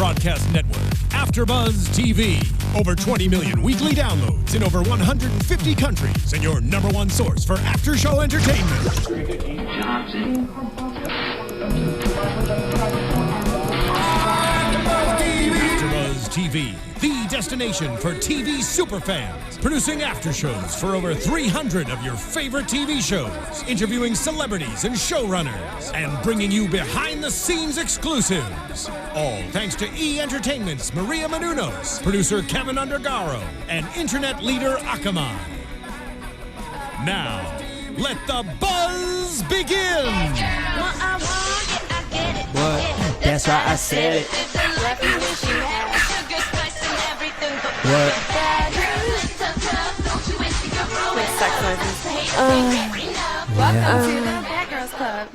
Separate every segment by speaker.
Speaker 1: broadcast network, AFTERBUZZ TV. Over 20 million weekly downloads in over 150 countries, and your number one source for after-show entertainment. AFTERBUZZ TV, the destination for TV superfans. Producing aftershows for over 300 of your favorite TV shows. Interviewing celebrities and showrunners. And bringing you behind-the-scenes exclusives. All thanks to E! Entertainment's Maria Menounos, producer Kevin Undergaro, and internet leader Samaan. Now, let the buzz begin!
Speaker 2: What? That's why I said it. What?
Speaker 3: Like sex noises.
Speaker 4: Welcome to the Bad Girls Club.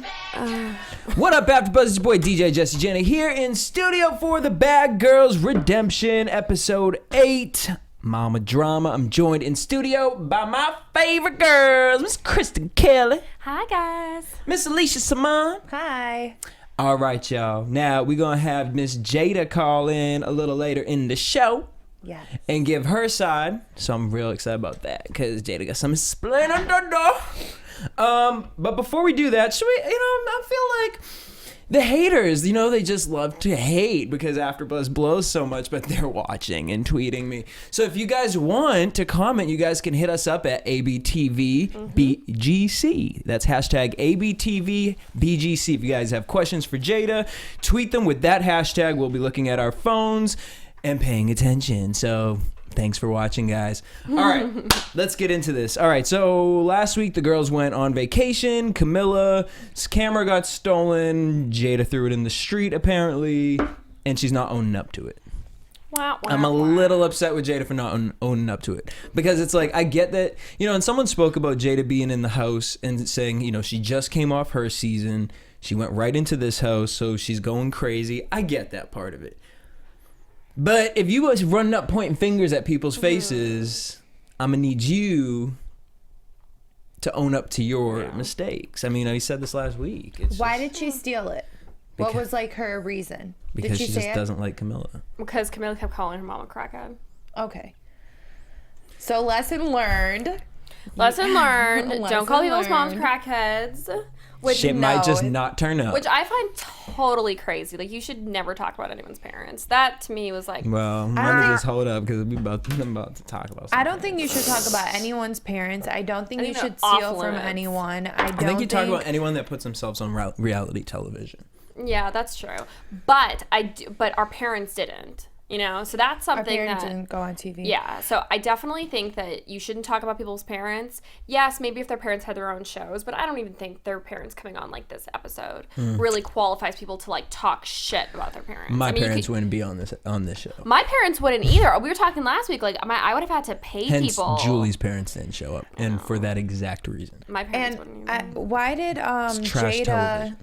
Speaker 2: What up, AfterBuzz? It's your boy DJ Jesse Janedy here in studio for the Bad Girls Redemption, episode 8. Mama Drama. I'm joined in studio by my favorite girls, Miss Kristen Kelly.
Speaker 4: Hi, guys.
Speaker 2: Miss Alicia Samaan.
Speaker 4: Hi.
Speaker 2: All right, y'all. Now we're gonna have Miss Jada call in a little later in the show.
Speaker 4: Yes.
Speaker 2: And give her side. So I'm real excited about that because Jada got something split on the door. But before we do that, should we, I feel like the haters, they just love to hate because AfterBuzz blows so much, but they're watching and tweeting me. So if you guys want to comment, you guys can hit us up at ABTVBGC. That's hashtag ABTVBGC. If you guys have questions for Jada, tweet them with that hashtag. We'll be looking at our phones and paying attention. So thanks for watching, guys. All right, let's get into this. All right, so last week the girls went on vacation. Camilla's camera got stolen. Jada threw it in the street, apparently, and she's not owning up to it.
Speaker 3: Wow,
Speaker 2: I'm a little upset with Jada for not owning up to it because it's like, I get that, and someone spoke about Jada being in the house and saying, she just came off her season. She went right into this house, so she's going crazy. I get that part of it. But if you was running up pointing fingers at people's faces, I'm going to need you to own up to your mistakes. I mean, I said this last week.
Speaker 4: Why did she steal it? What was like her reason?
Speaker 2: Because
Speaker 4: did
Speaker 2: she just doesn't like Camilla.
Speaker 3: Because Camilla kept calling her mom a crackhead.
Speaker 4: Okay. So lesson learned.
Speaker 3: Lesson learned. Don't call people's moms crackheads. Which,
Speaker 2: Shit might just not turn up.
Speaker 3: Which I find totally crazy. Like, you should never talk about anyone's parents. That, to me, was like...
Speaker 2: Well, let me just hold up, because I'm about to talk about something.
Speaker 4: I don't think you should talk about anyone's parents. I don't think you should steal from anyone. I think
Speaker 2: you talk about anyone that puts themselves on reality television.
Speaker 3: Yeah, that's true. But our parents didn't. So that's something
Speaker 4: our parents didn't go on TV.
Speaker 3: Yeah, so I definitely think that you shouldn't talk about people's parents. Yes, maybe if their parents had their own shows, but I don't even think their parents coming on like this episode really qualifies people to like talk shit about their parents.
Speaker 2: My parents wouldn't be on this show.
Speaker 3: My parents wouldn't either. We were talking last week, like I would have had to pay people.
Speaker 2: Hence, Julie's parents didn't show up, and for that exact reason.
Speaker 3: My parents wouldn't either.
Speaker 4: Why did Jada?
Speaker 2: Television.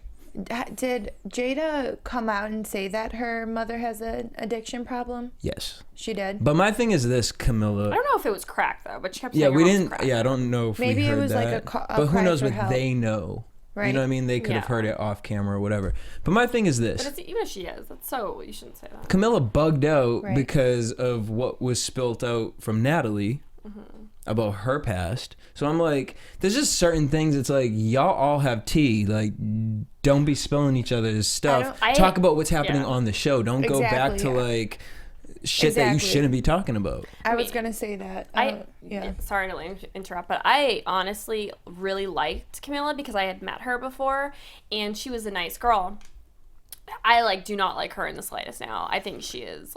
Speaker 4: Did Jada come out and say that her mother has an addiction problem?
Speaker 2: Yes.
Speaker 4: She did?
Speaker 2: But my thing is this, Camilla.
Speaker 3: I don't know if it was crack, though, but she kept saying
Speaker 2: Yeah, we didn't.
Speaker 3: crack.
Speaker 2: Yeah, I don't know if
Speaker 4: maybe
Speaker 2: we heard
Speaker 4: it was
Speaker 2: that.
Speaker 4: like a
Speaker 2: but who knows what
Speaker 4: help.
Speaker 2: they know.
Speaker 4: Right.
Speaker 2: You know what I mean? They could have heard it off camera or whatever. But my thing is this.
Speaker 3: But even if she is, that's so... You shouldn't say that.
Speaker 2: Camilla bugged out because of what was spilt out from Natalie. About her past. So I'm like, there's just certain things. It's like, y'all all have tea. Like, don't be spilling each other's stuff. Talk about what's happening on the show. Don't go back to like shit that you shouldn't be talking about.
Speaker 4: I was gonna say that.
Speaker 3: Sorry to interrupt, but I honestly really liked Camilla because I had met her before, and she was a nice girl. I do not like her in the slightest now. I think she is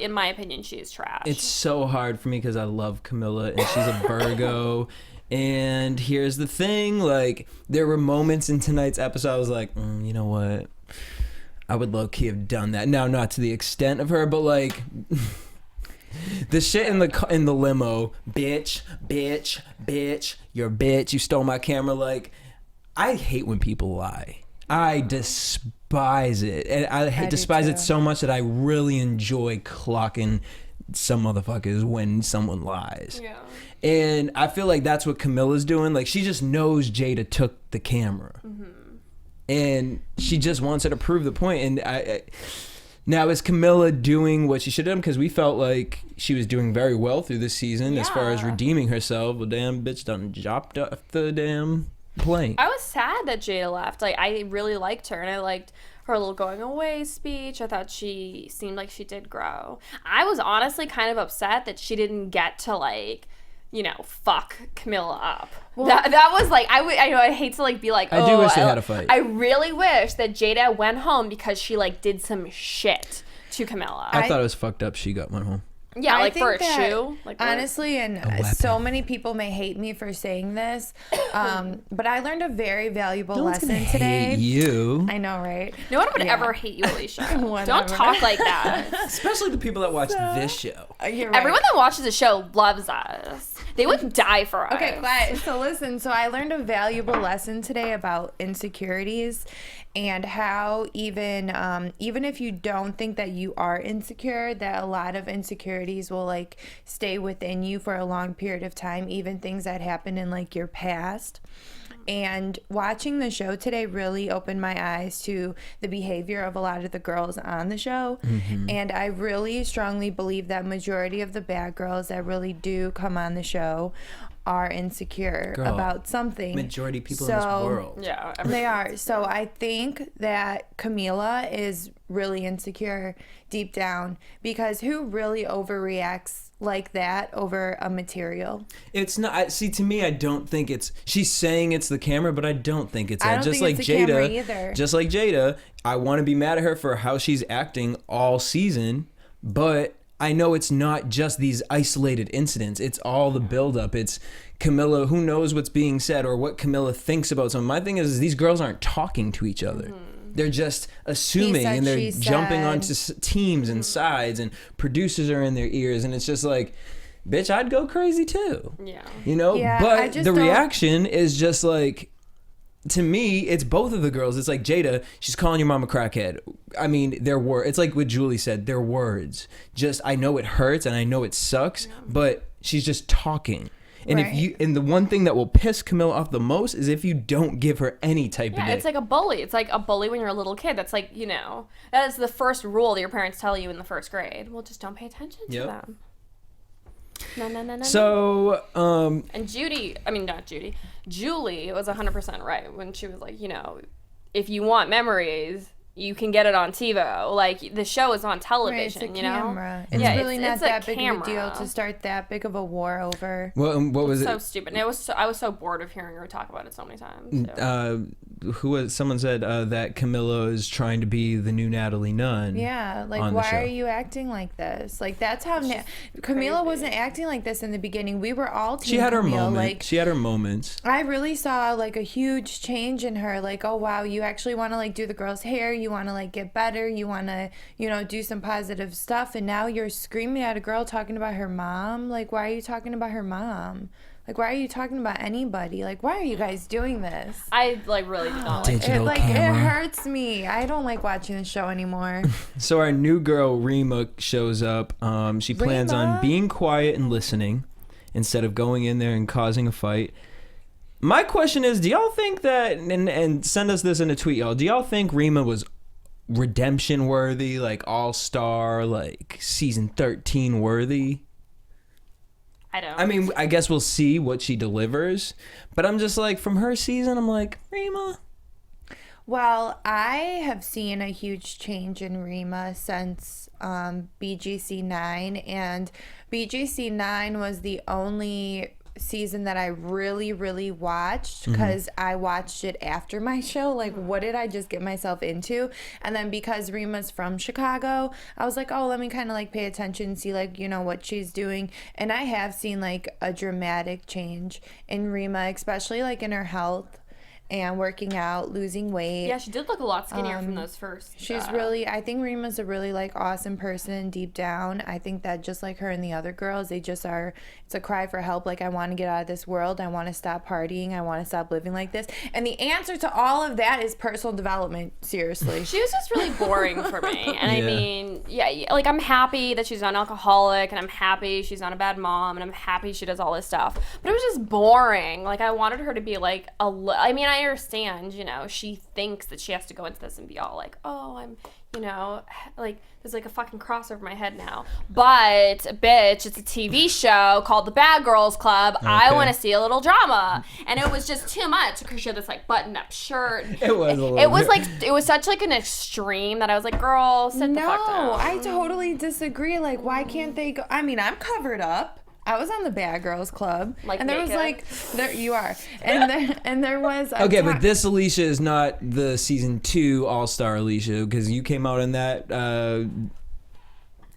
Speaker 3: in my opinion, she is trash.
Speaker 2: It's so hard for me because I love Camilla and she's a Virgo. And here's the thing, there were moments in tonight's episode I was like, you know what? I would low-key have done that. Now, not to the extent of her, but the shit in the limo, bitch, you're a bitch, you stole my camera. I hate when people lie. I despise it. And I despise it so much that I really enjoy clocking some motherfuckers when someone lies. Yeah. And I feel like that's what Camilla's doing. She just knows Jada took the camera. And she just wants her to prove the point. And Now, is Camilla doing what she should have done? Because we felt like she was doing very well through this season as far as redeeming herself. Well, damn, bitch done dropped off the damn plane.
Speaker 3: I was sad that Jada left. Like, I really liked her, and I liked her little going away speech. I thought she seemed like she did grow. I was honestly kind of upset that she didn't get to, like, you know, fuck Camilla up. Well, that was like, I know I hate to like be like,
Speaker 2: I do wish they had a fight.
Speaker 3: I really wish that Jada went home because she like did some shit to Camilla.
Speaker 2: I thought it was fucked up she went home.
Speaker 3: Yeah,
Speaker 4: I
Speaker 3: like
Speaker 4: think
Speaker 3: for a
Speaker 4: that,
Speaker 3: shoe. Like
Speaker 4: honestly, and so many people may hate me for saying this, but I learned a very valuable lesson today.
Speaker 2: Hate you.
Speaker 4: I know, right?
Speaker 3: No one would ever hate you, Alicia. Don't talk like that.
Speaker 2: Especially the people that watch this show.
Speaker 4: You're right.
Speaker 3: Everyone that watches the show loves us. They would die for us.
Speaker 4: Okay, quiet. So listen, so I learned a valuable lesson today about insecurities and how even if you don't think that you are insecure, that a lot of insecurities will like stay within you for a long period of time, even things that happened in like your past. And watching the show today really opened my eyes to the behavior of a lot of the girls on the show. Mm-hmm. And I really strongly believe that majority of the bad girls that really do come on the show are insecure about something.
Speaker 2: Majority of people in this world.
Speaker 3: Yeah.
Speaker 4: They are. So I think that Camila is really insecure deep down, because who really overreacts like that over a material?
Speaker 2: It's not. See, to me, I don't think it's. She's saying it's the camera, but I don't think it's that.
Speaker 4: I don't
Speaker 2: Just
Speaker 4: think
Speaker 2: like
Speaker 4: it's the camera
Speaker 2: Jada,
Speaker 4: either.
Speaker 2: just like Jada, I want to be mad at her for how she's acting all season, but I know it's not just these isolated incidents. It's all the buildup. It's Camilla, who knows what's being said or what Camilla thinks about something. My thing is these girls aren't talking to each other. Mm-hmm. They're just assuming and they're jumping onto teams and sides, and producers are in their ears. And it's just like, bitch, I'd go crazy too. Yeah. You know?
Speaker 4: Yeah,
Speaker 2: but the reaction is just like, to me, it's both of the girls. It's like Jada, she's calling your mom a crackhead. I mean, their word. It's like what Julie said. Their words. Just, I know it hurts and I know it sucks, but she's just talking. And if you, and the one thing that will piss Camilla off the most is if you don't give her any type of.
Speaker 3: Yeah, it's like a bully. It's like a bully when you're a little kid. That's like, you know, that is the first rule that your parents tell you in the first grade. Well, just don't pay attention to them. No.
Speaker 2: So,
Speaker 3: and Julie was 100% right when she was like, you know, if you want memories, you can get it on TiVo. Like, the show is on television,
Speaker 4: it's a
Speaker 3: you know?
Speaker 4: Camera. It's really not that big of a deal to start that big of a war over.
Speaker 2: What was it?
Speaker 3: So stupid. And I was so bored of hearing her talk about it so many times. So.
Speaker 2: Someone said that Camilla is trying to be the new Natalie Nunn.
Speaker 4: Yeah, like, why are you acting like this? Like, that's how Camila wasn't acting like this in the beginning. We were all team
Speaker 2: She had her
Speaker 4: Camille.
Speaker 2: moment.
Speaker 4: Like,
Speaker 2: she had her moments.
Speaker 4: I really saw like a huge change in her. Like, oh wow, you actually want to like do the girl's hair. You want to like get better. You want to, you know, do some positive stuff. And now you're screaming at a girl talking about her mom. Like, why are you talking about her mom? Like, why are you talking about anybody? Like, why are you guys doing this?
Speaker 3: I like really do not like
Speaker 2: Digital
Speaker 4: it.
Speaker 2: camera.
Speaker 4: It hurts me. I don't like watching the show anymore.
Speaker 2: So our new girl Rima shows up. She plans on being quiet and listening instead of going in there and causing a fight. My question is, do y'all think that, and send us this in a tweet, y'all, do y'all think Rima was redemption worthy, like all-star, like season 13 worthy?
Speaker 3: I don't.
Speaker 2: I mean, I guess we'll see what she delivers, but I'm just like, from her season, I'm like, Rima.
Speaker 4: Well, I have seen a huge change in Rima since BGC 9, and BGC 9 was the only season that I really, really watched, because I watched it after my show. Like, what did I just get myself into? And then because Rima's from Chicago, I was like, oh, let me kind of like pay attention, see like, you know, what she's doing. And I have seen like a dramatic change in Rima, especially like in her health and working out, losing weight.
Speaker 3: Yeah, she did look a lot skinnier from those first.
Speaker 4: She's really, I think Rima's a really like awesome person deep down. I think that just like her and the other girls, they just are, it's a cry for help. Like, I want to get out of this world. I want to stop partying. I want to stop living like this. And the answer to all of that is personal development. Seriously.
Speaker 3: She was just really boring for me. And I mean, yeah, like, I'm happy that she's not an alcoholic, and I'm happy she's not a bad mom, and I'm happy she does all this stuff. But it was just boring. Like, I wanted her to be like I mean, I understand, you know, she thinks that she has to go into this and be all like, oh, I'm, you know, like, there's like a fucking cross over my head now. But, bitch, it's a TV show called The Bad Girls Club. Okay. I want to see a little drama. And it was just too much because she had this, like, button-up shirt.
Speaker 2: It was a little
Speaker 3: it was such, like, an extreme that I was like, girl, sit the fuck down.
Speaker 4: No, I totally disagree. Like, why can't they go? I mean, I'm covered up. I was on the Bad Girls Club,
Speaker 3: like,
Speaker 4: and there
Speaker 3: naked?
Speaker 4: was like, there you are, and there was.
Speaker 2: Okay, but this Alicia is not the season 2 All-Star Alicia because you came out in that.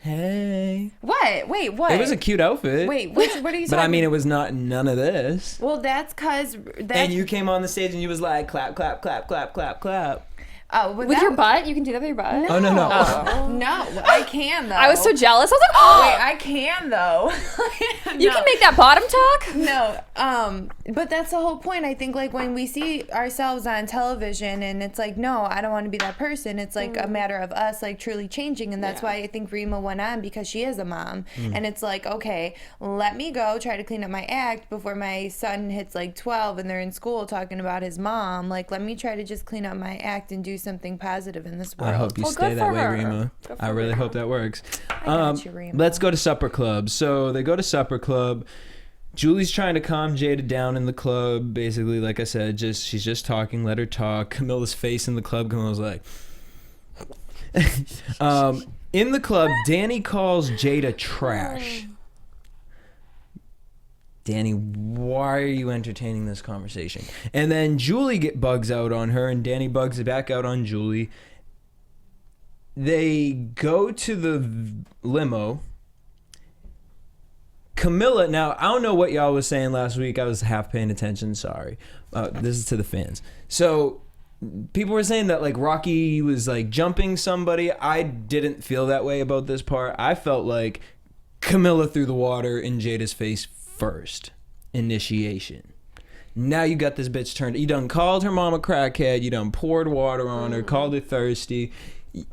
Speaker 2: Hey.
Speaker 4: What? Wait, what?
Speaker 2: It was a cute outfit.
Speaker 4: Wait, what are you talking?
Speaker 2: But I mean, it was not none of this.
Speaker 4: Well, that's because.
Speaker 2: And you came on the stage and you was like, clap, clap, clap, clap, clap, clap.
Speaker 4: Oh,
Speaker 3: with your butt? You can do that with your butt?
Speaker 4: No.
Speaker 2: Oh, no.
Speaker 4: No, I can, though.
Speaker 3: I was so jealous. I was like, oh!
Speaker 4: Wait, I can, though.
Speaker 3: You can make that bottom talk?
Speaker 4: No. But that's the whole point. I think, like, when we see ourselves on television and it's like, no, I don't want to be that person. It's, like, a matter of us, like, truly changing. And that's why I think Rima went on, because she is a mom. And it's like, okay, let me go try to clean up my act before my son hits, like, 12 and they're in school talking about his mom. Like, let me try to just clean up my act and do something positive in this world.
Speaker 2: I hope you stay that way, Rima. I really hope that works. Let's go to Supper Club. So they go to Supper Club. Julie's trying to calm Jada down in the club. Basically, like I said, she's just talking. Let her talk. Camilla's face in the club. Camilla's like... in the club, Danny calls Jada trash. Danny, why are you entertaining this conversation? And then Julie bugs out on her, and Danny bugs back out on Julie. They go to the limo. Camilla, now, I don't know what y'all was saying last week. I was half paying attention, sorry. This is to the fans. So, people were saying that, like, Rocky was, like, jumping somebody. I didn't feel that way about this part. I felt like Camilla threw the water in Jada's face first. Initiation. Now you got this bitch turned. You done called her mom a crackhead. You done poured water on her. Called her thirsty.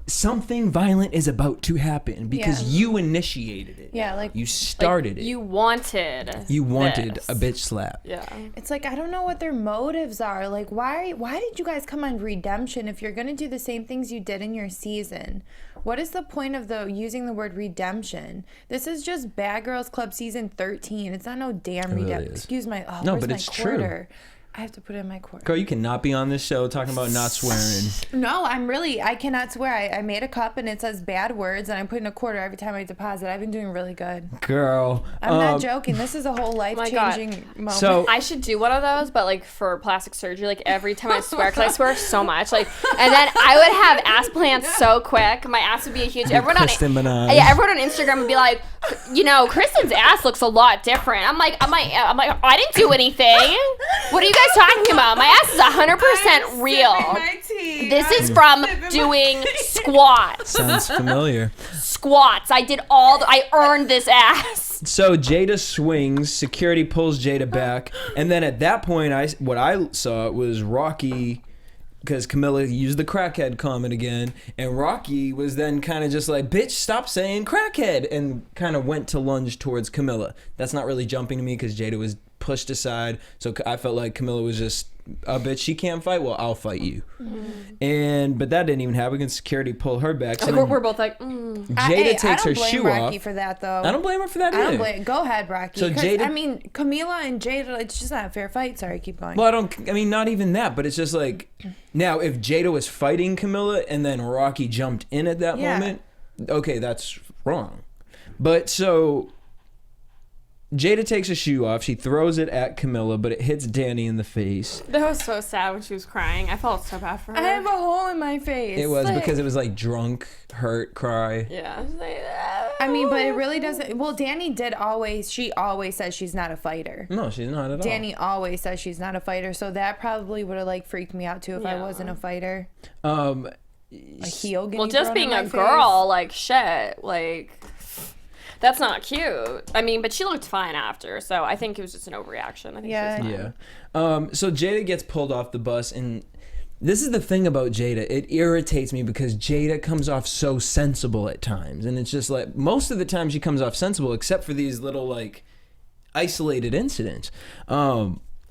Speaker 2: Something violent is about to happen because you initiated it.
Speaker 4: Yeah, like
Speaker 2: you started it.
Speaker 3: You wanted this.
Speaker 2: A bitch slap.
Speaker 3: Yeah.
Speaker 4: It's like, I don't know what their motives are. Like, why did you guys come on redemption if you're gonna do the same things you did in your season? What is the point of using the word redemption? This is just Bad Girls Club season 13. It's not no damn redemption. Excuse my. Oh,
Speaker 2: no,
Speaker 4: where's
Speaker 2: but
Speaker 4: my
Speaker 2: it's
Speaker 4: quarter?
Speaker 2: true.
Speaker 4: I have to put it in my quarter.
Speaker 2: Girl, you cannot be on this show talking about not swearing.
Speaker 4: No, I cannot swear. I made a cup and it says bad words and I'm putting a quarter every time I deposit. I've been doing really good.
Speaker 2: Girl.
Speaker 4: I'm not joking. This is a whole life-changing moment.
Speaker 2: So
Speaker 3: I should do one of those, but like for plastic surgery, like every time I swear, because I swear so much. Like, and then I would have ass plants so quick. My ass would be a huge. Everyone on Instagram would be like, you know, Kristen's ass looks a lot different. I'm like, I didn't do anything. What are you guys talking about? My ass is 100% real. This is from doing squats.
Speaker 2: Sounds familiar.
Speaker 3: Squats. I earned this ass.
Speaker 2: So Jada swings, security pulls Jada back, and then at that point, what I saw was Rocky, because Camilla used the crackhead comment again, and Rocky was then kind of just like, bitch, stop saying crackhead, and kind of went to lunge towards Camilla. That's not really jumping to me because Jada was pushed aside, so I felt like Camilla was just a bitch. She can't fight. Well, I'll fight you. But that didn't even happen. Because security pulled her back. So
Speaker 3: we're both like,
Speaker 2: Jada takes her shoe off.
Speaker 4: I don't blame Rocky for that, though.
Speaker 2: I don't blame her for that either.
Speaker 4: Go ahead, Rocky.
Speaker 2: So Jada,
Speaker 4: I mean, Camila and Jada, it's just not a fair fight. Sorry, keep going.
Speaker 2: Well, not even that. But it's just like, now if Jada was fighting Camilla and then Rocky jumped in at that moment, okay, that's wrong. But so Jada takes her shoe off. She throws it at Camilla, but it hits Danny in the face.
Speaker 3: That was so sad when she was crying. I felt so bad for her.
Speaker 4: I have a hole in my face.
Speaker 2: It was because it was like drunk, hurt, cry.
Speaker 3: Yeah.
Speaker 4: I mean, but it really doesn't. Well, Danny she always says she's not a fighter.
Speaker 2: No, she's not at all.
Speaker 4: Danny always says she's not a fighter, so that probably would have like freaked me out too if I wasn't a fighter. A heel getting
Speaker 3: just being a girl, like shit, like that's not cute. I mean, but she looked fine after, so I think it was just an overreaction. I think she was fine.
Speaker 2: So Jada gets pulled off the bus, and this is the thing about Jada. It irritates me because Jada comes off so sensible at times, and it's just like most of the time she comes off sensible, except for these little like isolated incidents.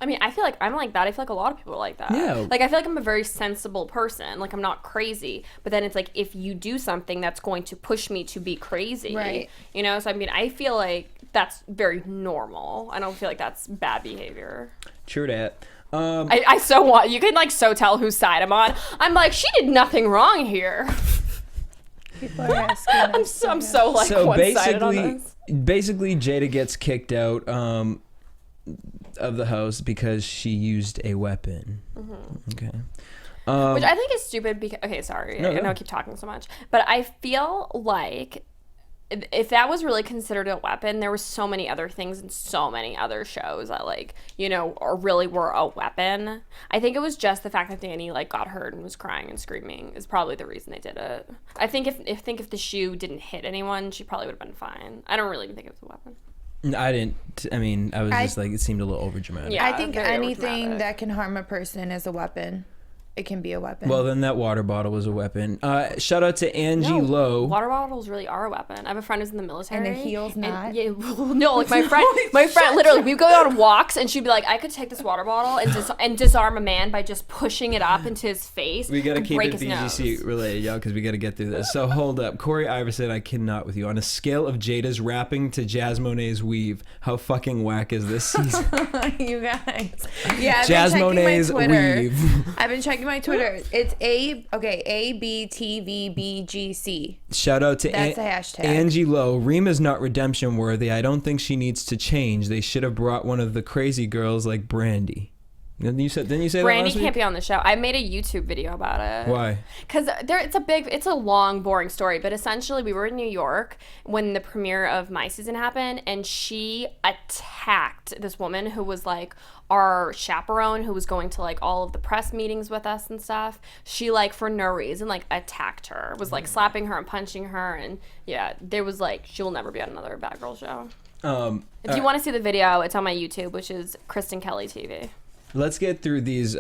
Speaker 3: I mean, I feel like I'm like that. I feel like a lot of people are like that.
Speaker 2: Yeah.
Speaker 3: Like, I feel like I'm a very sensible person. Like, I'm not crazy. But then it's like, if you do something that's going to push me to be crazy.
Speaker 4: Right.
Speaker 3: You know? So, I mean, I feel like that's very normal. I don't feel like that's bad behavior.
Speaker 2: True that.
Speaker 3: I so want, you can like so tell whose side I'm on. I'm like, she did nothing wrong here.
Speaker 4: People are asking.
Speaker 3: I'm so like one-sided on this.
Speaker 2: Basically, Jada gets kicked out of the house because she used a weapon. Okay.
Speaker 3: Which I think is stupid because, okay, sorry. I know I keep talking so much. But I feel like if that was really considered a weapon, there were so many other things and so many other shows that, like, you know, or really were a weapon. I think it was just the fact that Danny, like, got hurt and was crying and screaming is probably the reason they did it. I think if the shoe didn't hit anyone, she probably would have been fine. I don't really even think it was a weapon.
Speaker 2: I didn't. I mean, I was just like, it seemed a little overdramatic.
Speaker 3: Yeah,
Speaker 4: I think
Speaker 3: very
Speaker 4: anything
Speaker 3: overdramatic.
Speaker 4: that can harm a person is a weapon. It can be a weapon.
Speaker 2: Well, then that water bottle was a weapon. Shout out to Angie
Speaker 3: No,
Speaker 2: Lowe.
Speaker 3: Water bottles really are a weapon. I have a friend who's in the military.
Speaker 4: And a heel's not?
Speaker 3: Yeah, no, like my friend literally, we go on walks and she'd be like, I could take this water bottle and disarm a man by just pushing it up into his face.
Speaker 2: We gotta
Speaker 3: and
Speaker 2: keep
Speaker 3: break
Speaker 2: it
Speaker 3: his nose.
Speaker 2: BGC related, y'all, because we gotta get through this. So hold up. Corey Iverson, I cannot with you. On a scale of Jada's rapping to Jazz Monet's weave, how fucking whack is this season?
Speaker 4: You guys. Yeah, I've
Speaker 2: Jazz
Speaker 4: been checking my
Speaker 2: Monet's
Speaker 4: Twitter.
Speaker 2: weave.
Speaker 4: I've been checking my Twitter. It's ABTVBGC.
Speaker 2: Shout out to
Speaker 4: That's a hashtag.
Speaker 2: Angie Lowe. Rima's not redemption worthy. I don't think she needs to change. They should have brought one of the crazy girls like Brandy. Didn't you say
Speaker 3: Brandy
Speaker 2: that last
Speaker 3: can't
Speaker 2: week?
Speaker 3: be on the show. I made a YouTube video about it.
Speaker 2: Why?
Speaker 3: Because it's a long, boring story. But essentially, we were in New York when the premiere of my season happened, and she attacked this woman who was like our chaperone, who was going to like all of the press meetings with us and stuff. She like for no reason like attacked her, was like slapping her and punching her, and yeah, there was like she'll never be on another Bad Girl show. If you want to see the video, it's on my YouTube, which is Kristen Kelly TV.
Speaker 2: Let's get through these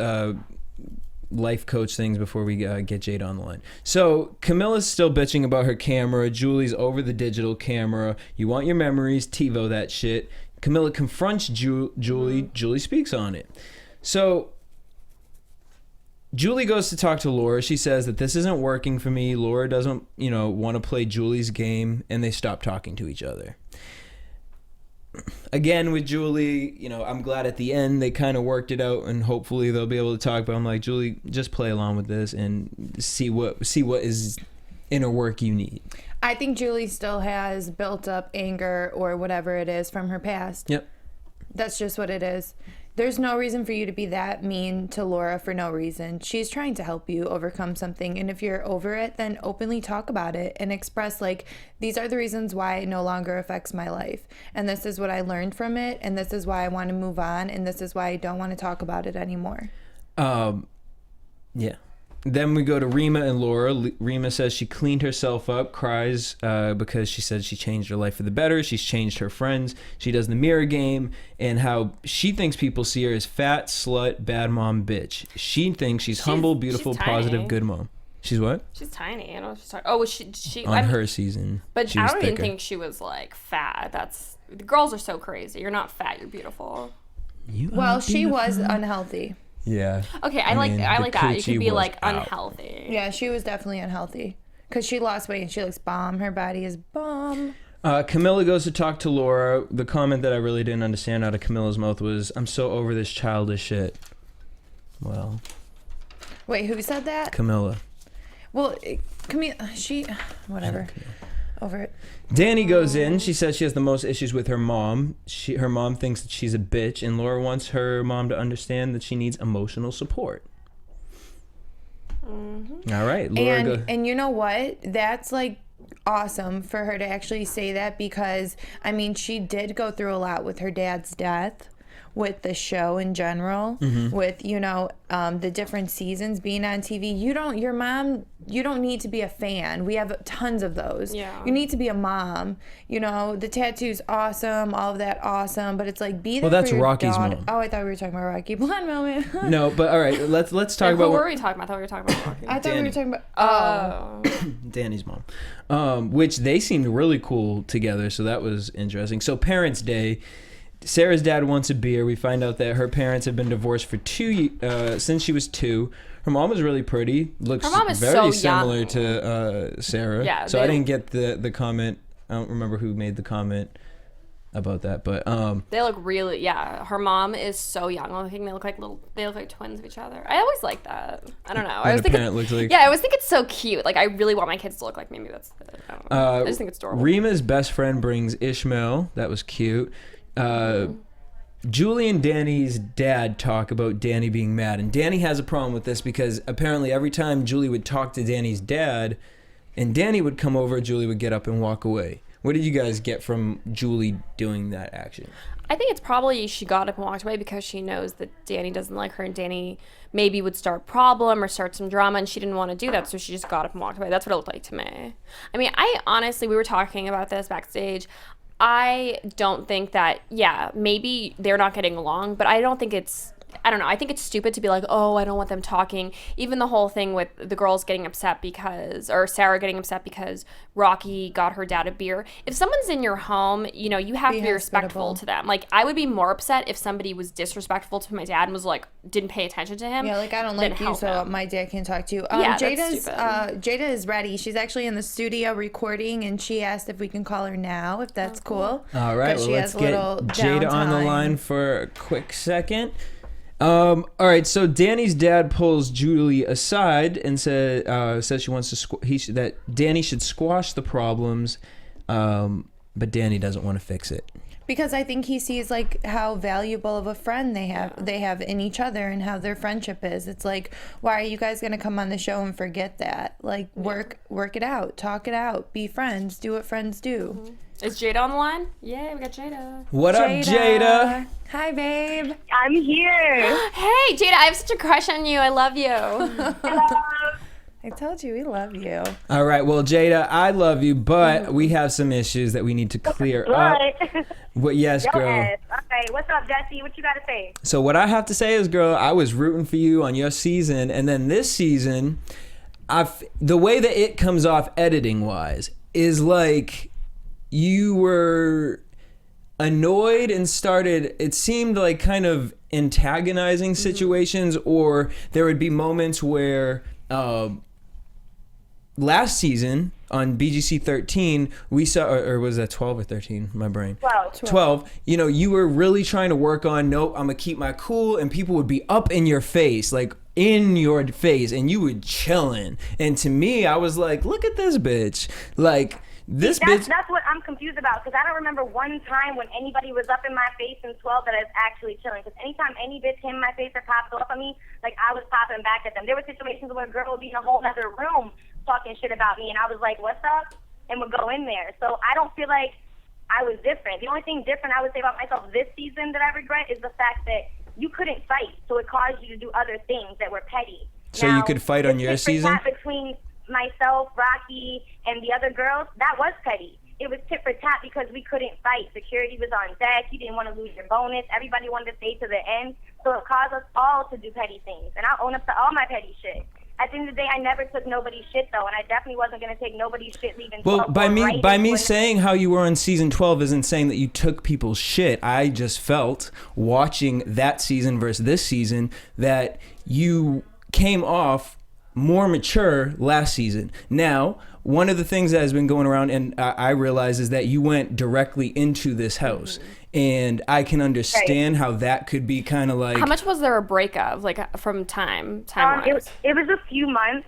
Speaker 2: life coach things before we get Jada on the line. So Camilla's still bitching about her camera. Julie's over the digital camera. You want your memories, TiVo that shit. Camilla confronts Julie. Julie speaks on it. So Julie goes to talk to Laura. She says that this isn't working for me. Laura doesn't, want to play Julie's game, and they stop talking to each other. Again, with Julie, I'm glad at the end they kind of worked it out, and hopefully they'll be able to talk. But I'm like, Julie, just play along with this and see what is inner work you need.
Speaker 4: I think Julie still has built up anger or whatever it is from her past.
Speaker 2: Yep.
Speaker 4: That's just what it is. There's no reason for you to be that mean to Laura for no reason. She's trying to help you overcome something. And if you're over it, then openly talk about it and express, like, these are the reasons why it no longer affects my life. And this is what I learned from it. And this is why I want to move on. And this is why I don't want to talk about it anymore.
Speaker 2: Yeah. Then we go to Rima and Laura. Rima says she cleaned herself up, cries because she said she changed her life for the better. She's changed her friends. She does the mirror game, and how she thinks people see her as fat, slut, bad mom, bitch. She thinks she's humble, beautiful,
Speaker 3: she's
Speaker 2: positive,
Speaker 3: tiny.
Speaker 2: good mom. She's what?
Speaker 3: She's tiny. I don't know what she's talking. Oh, was she
Speaker 2: On her season.
Speaker 3: But
Speaker 2: she
Speaker 3: I
Speaker 2: was
Speaker 3: don't even
Speaker 2: thicker.
Speaker 3: think she was like fat. The girls are so crazy. You're not fat. You're beautiful.
Speaker 4: Well, she was unhealthy.
Speaker 2: Yeah.
Speaker 3: Okay, I like
Speaker 2: the
Speaker 3: that. You
Speaker 2: coochie
Speaker 3: could be
Speaker 2: was
Speaker 3: like
Speaker 2: out.
Speaker 3: unhealthy.
Speaker 4: Yeah, she was definitely unhealthy. Because she lost weight and she looks bomb. Her body is bomb.
Speaker 2: Camilla goes to talk to Laura. The comment that I really didn't understand out of Camilla's mouth was, I'm so over this childish shit. Well.
Speaker 4: Wait, who said that?
Speaker 2: Camilla.
Speaker 4: Well, whatever. Over it.
Speaker 2: Danny goes in. She says she has the most issues with her mom. Her mom thinks that she's a bitch, and Laura wants her mom to understand that she needs emotional support. Mm-hmm. All right, Laura.
Speaker 4: And you know what? That's like awesome for her to actually say that, because I mean, she did go through a lot with her dad's death, with the show in general, with the different seasons being on TV. You don't need to be a fan. We have tons of those.
Speaker 3: Yeah.
Speaker 4: You need to be a mom. The tattoo's awesome, all of that awesome, but it's like, be there
Speaker 2: that's
Speaker 4: for your
Speaker 2: Rocky's
Speaker 4: daughter.
Speaker 2: mom.
Speaker 4: Oh, I thought we were talking about Rocky. Blonde moment.
Speaker 2: No, but all right, let's talk
Speaker 3: Who
Speaker 2: about
Speaker 3: were we talking about? I thought we were talking about Rocky.
Speaker 4: I thought we were talking about.
Speaker 3: Oh.
Speaker 2: Danny's mom, which they seemed really cool together, so that was interesting. So Parents' Day, Sarah's dad wants a beer. We find out that her parents have been divorced for since she was 2. Her mom is really pretty. Looks
Speaker 3: Her mom is
Speaker 2: very
Speaker 3: so
Speaker 2: similar
Speaker 3: young.
Speaker 2: to Sarah.
Speaker 3: Yeah,
Speaker 2: so I didn't get the comment. I don't remember who made the comment about that, but
Speaker 3: they look really, her mom is so young. I think they look like twins of each other. I always like that. I don't know. I always think I always think it's so cute. Like, I really want my kids to look like me. Maybe that's it. I don't know. I just think it's adorable.
Speaker 2: Rima's best friend brings Ishmael. That was cute. Julie and Danny's dad talk about Danny being mad, and Danny has a problem with this because apparently every time Julie would talk to Danny's dad and Danny would come over, Julie would get up and walk away. What did you guys get from Julie doing that action?
Speaker 3: I think it's probably she got up and walked away because she knows that Danny doesn't like her, and Danny maybe would start a problem or start some drama, and she didn't want to do that, so she just got up and walked away. That's what it looked like to me. I mean, I honestly, we were talking about this backstage. I don't think that, maybe they're not getting along, but I don't think it's, I don't know. I think it's stupid to be like, oh, I don't want them talking. Even the whole thing with the girls getting upset or Sarah getting upset because Rocky got her dad a beer. If someone's in your home, you have to be respectful to them. Like, I would be more upset if somebody was disrespectful to my dad and was like, didn't pay attention to him.
Speaker 4: Yeah, like, I don't like you, so my dad can talk to you. Jada is ready. She's actually in the studio recording, and she asked if we can call her now, if that's cool.
Speaker 2: All right, well, let's get Jada on the line for a quick second. All right, so Danny's dad pulls Julie aside and says she wants to that Danny should squash the problems, but Danny doesn't want to fix it.
Speaker 4: Because I think he sees like how valuable of a friend they have in each other and how their friendship is. It's like, why are you guys gonna come on the show and forget that? Like, work it out, talk it out, be friends, do what friends do.
Speaker 3: Mm-hmm. Is Jada on the line? Yeah, we got Jada.
Speaker 2: What up, Jada?
Speaker 4: Hi, babe.
Speaker 5: I'm here.
Speaker 3: Hey, Jada, I have such a crush on you. I love you.
Speaker 5: Hello.
Speaker 4: I told you we love you.
Speaker 2: All right, well, Jada, I love you, but we have some issues that we need to clear up. Well, yes, girl.
Speaker 5: Okay, what's up, Jesse? What you got to say?
Speaker 2: So what I have to say is, girl, I was rooting for you on your season, and then this season, the way that it comes off editing-wise is like you were annoyed and it seemed like kind of antagonizing situations, or there would be moments where last season on BGC 13 we saw, or was that 12 or 13? My brain. 12. You were really trying to work on, nope, I'm gonna keep my cool, and people would be up in your face, like in your face, and you would chillin'. And to me, I was like, look at this bitch. Like, that's
Speaker 5: what I'm confused about, because I don't remember one time when anybody was up in my face in 12 that I was actually chilling. Because anytime any bitch came in my face or popped off on me, like, I was popping back at them. There were situations where a girl would be in a whole other room talking shit about me, and I was like, what's up? And would go in there. So I don't feel like I was different. The only thing different I would say about myself this season that I regret is the fact that you couldn't fight, so it caused you to do other things that were petty.
Speaker 2: So now, you could fight on your season?
Speaker 5: Between myself, Rocky, and the other girls, that was petty. It was tit for tat because we couldn't fight. Security was on deck. You didn't want to lose your bonus. Everybody wanted to stay to the end. So it caused us all to do petty things. And I'll own up to all my petty shit. At the end of the day, I never took nobody's shit, though, and I definitely wasn't going to take nobody's shit leaving 12.
Speaker 2: Well, by me saying how you were on season 12 isn't saying that you took people's shit. I just felt, watching that season versus this season, that you came off more mature last season. Now, one of the things that has been going around, and I realize, is that you went directly into this house. And I can understand how that could be kind of like...
Speaker 3: How much was there a break of, like, from time-wise?
Speaker 5: It was a few months.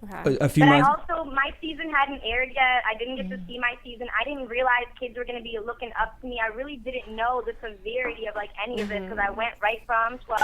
Speaker 2: Okay. A few months.
Speaker 5: But I also, my season hadn't aired yet. I didn't get to see my season. I didn't realize kids were going to be looking up to me. I really didn't know the severity of, like, any of this, because I went right from 12...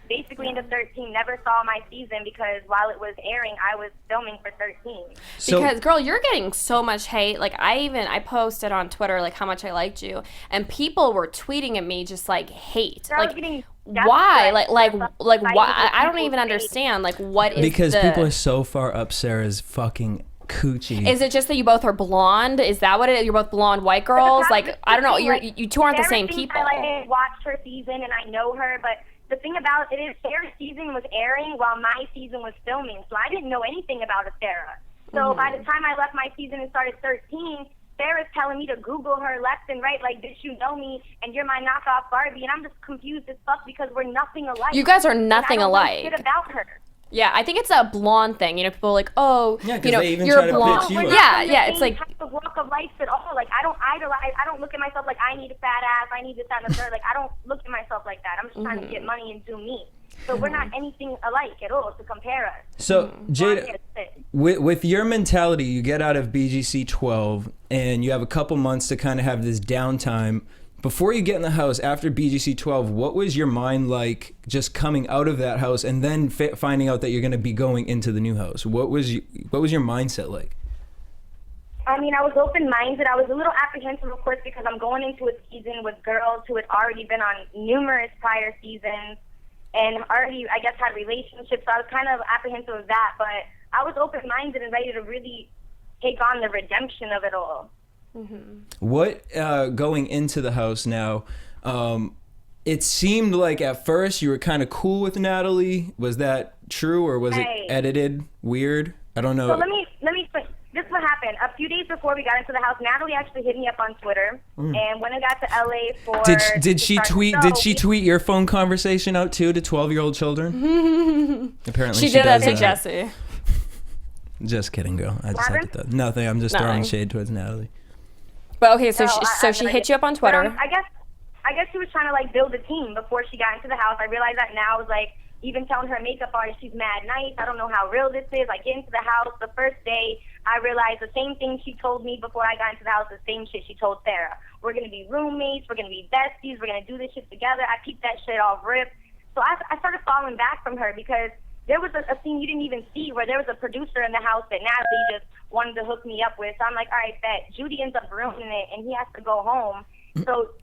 Speaker 5: basically into 13, never saw my season because while it was airing, I was filming for 13.
Speaker 3: Because, girl, you're getting so much hate. Like, I posted on Twitter, like, how much I liked you, and people were tweeting at me just, like, hate.
Speaker 5: Like,
Speaker 3: why? Like, why? I don't even understand. Like, what is
Speaker 2: Because people are so far up Sarah's fucking coochie.
Speaker 3: Is it just that you both are blonde? Is that what it is? You're both blonde white girls? Like, I don't know. You two aren't the same people.
Speaker 5: I watched her season, and I know her, but... The thing about it is Sarah's season was airing while my season was filming, so I didn't know anything about Sarah. So by the time I left my season and started 13, Sarah's telling me to Google her left and right, like, bitch, you know me, and you're my knockoff Barbie, and I'm just confused as fuck because we're nothing alike.
Speaker 3: You guys are nothing alike.
Speaker 5: I don't know shit about her.
Speaker 3: Yeah, I think it's a blonde thing. You know, people are like, oh,
Speaker 2: Yeah, 'cause
Speaker 3: you know,
Speaker 2: they even
Speaker 3: you're
Speaker 2: try to
Speaker 3: blonde.
Speaker 2: pitch you up.
Speaker 3: Yeah, it's like
Speaker 5: type of walk of life at all. Like, I don't idolize. I don't look at myself like I need a fat ass. I need this, that, and the third. Like, I don't look at myself like that. I'm just trying to get money and do me. So we're not anything alike at all to compare us.
Speaker 2: So, Jada, with your mentality, you get out of BGC 12 and you have a couple months to kind of have this downtime. Before you get in the house, after BGC 12, what was your mind like just coming out of that house and then finding out that you're going to be going into the new house? What was your mindset like?
Speaker 5: I mean, I was open-minded. I was a little apprehensive, of course, because I'm going into a season with girls who had already been on numerous prior seasons and already, I guess, had relationships. So I was kind of apprehensive of that. But I was open-minded and ready to really take on the redemption of it all.
Speaker 2: What, going into the house now, it seemed like at first you were kind of cool with Natalie. Was that true, or was it edited weird? I don't know.
Speaker 5: So let me explain. This is what happened. A few days before we got into the house, Natalie actually hit me up on Twitter. And when I got to LA for
Speaker 2: did she tweet your phone conversation out too to 12-year-old children? Apparently
Speaker 3: she did that to
Speaker 2: that.
Speaker 3: Jesse.
Speaker 2: Just kidding, girl. I just had to throw nothing. I'm just throwing shade towards Natalie.
Speaker 3: But okay, so she hit you up on Twitter.
Speaker 5: I guess she was trying to like build a team before she got into the house. I realized that now. I was like, even telling her makeup artist, she's mad nice. I don't know how real this is. I get into the house the first day, I realized the same thing she told me before I got into the house, the same shit she told Sarah. We're gonna be roommates. We're gonna be besties. We're gonna do this shit together. I peeped that shit off rip. So I started falling back from her because there was a scene you didn't even see where there was a producer in the house that Natalie just wanted to hook me up with. So I'm like, all right, bet. Judy ends up ruining it, and he has to go home. So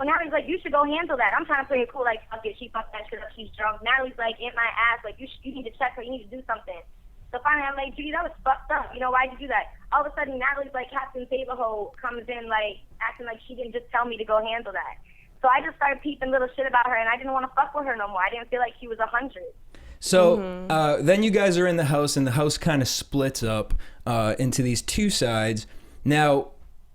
Speaker 5: Natalie's like, you should go handle that. I'm trying to play it cool, like, fuck it. She fucked that shit up. She's drunk. Natalie's like, in my ass. Like, you need to check her. You need to do something. So finally, I'm like, Judy, that was fucked up. You know, why'd you do that? All of a sudden, Natalie's like, Captain Saberho comes in, like, acting like she didn't just tell me to go handle that. So I just started peeping little shit about her, and I didn't want to fuck with her no more. I didn't feel like she was 100.
Speaker 2: So then you guys are in the house, and the house kind of splits up into these two sides. Now,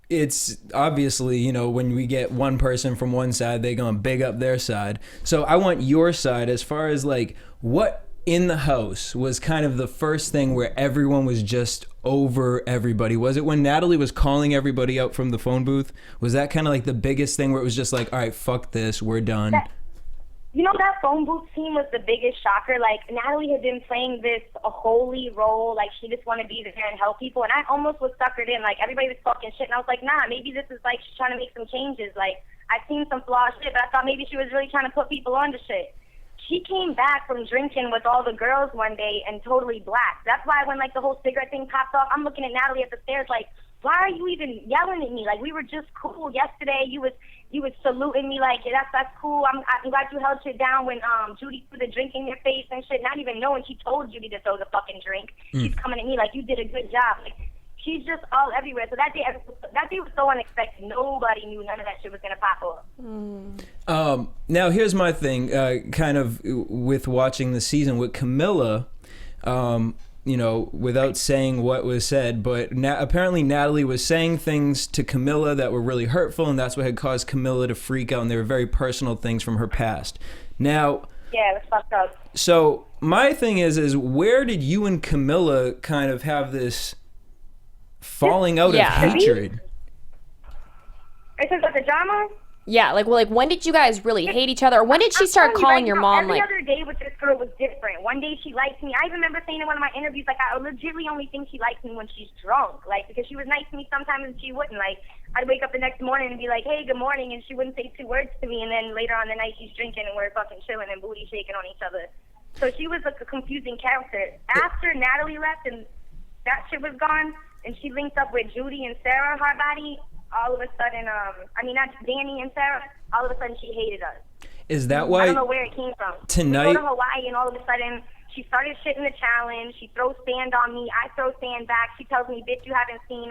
Speaker 2: it's obviously, you know, when we get one person from one side, they gonna big up their side. So I want your side as far as, like, what in the house was kind of the first thing where everyone was just over everybody? Was it when Natalie was calling everybody out from the phone booth? Was that kind of like the biggest thing where it was just like, all right, fuck this, we're done?
Speaker 5: You know, that phone booth scene was the biggest shocker. Like, Natalie had been playing this a holy role, like she just wanted to be there and help people, and I almost was suckered in. Like, everybody was talking shit, and I was like, nah, maybe this is like she's trying to make some changes. Like, I've seen some flawed shit, but I thought maybe she was really trying to put people on to shit. She came back from drinking with all the girls one day and totally blacked. That's why when, like, the whole cigarette thing popped off, I'm looking at Natalie at the stairs like, why are you even yelling at me? Like, we were just cool yesterday. You was saluting me like, yeah, that's cool. I'm glad you held shit down when Judy threw the drink in your face and shit, not even knowing she told Judy to throw the fucking drink. She's coming at me like, you did a good job. Like, she's just all everywhere. So that day was so unexpected. Nobody knew none of that shit was going to pop up.
Speaker 2: Now, here's my thing, kind of with watching the season with Camilla, you know, without saying what was said, but apparently Natalie was saying things to Camilla that were really hurtful, and that's what had caused Camilla to freak out, and they were very personal things from her past. Now,
Speaker 5: yeah, it was fucked up.
Speaker 2: So my thing is where did you and Camilla kind of have this falling out of hatred?
Speaker 5: Is this like the drama?
Speaker 3: Yeah, like, well, like, when did you guys really hate each other? Or when did she start calling your mom,
Speaker 5: every
Speaker 3: like...
Speaker 5: Every other day with this girl was different. One day she liked me. I remember saying in one of my interviews, like, I legitimately only think she likes me when she's drunk. Like, because she was nice to me sometimes and she wouldn't. Like, I'd wake up the next morning and be like, hey, good morning, and she wouldn't say 2 words to me. And then later on the night, she's drinking and we're fucking chilling and booty shaking on each other. So she was like a confusing character. After Natalie left and that shit was gone, and she linked up with Judy and Sarah Hardbody, all of a sudden, not Danny and Sarah, all of a sudden she hated us.
Speaker 2: Is that why?
Speaker 5: I don't know where it came from.
Speaker 2: Tonight,
Speaker 5: we go to Hawaii and all of a sudden she started shitting the challenge. She throws sand on me. I throw sand back. She tells me, bitch, you haven't seen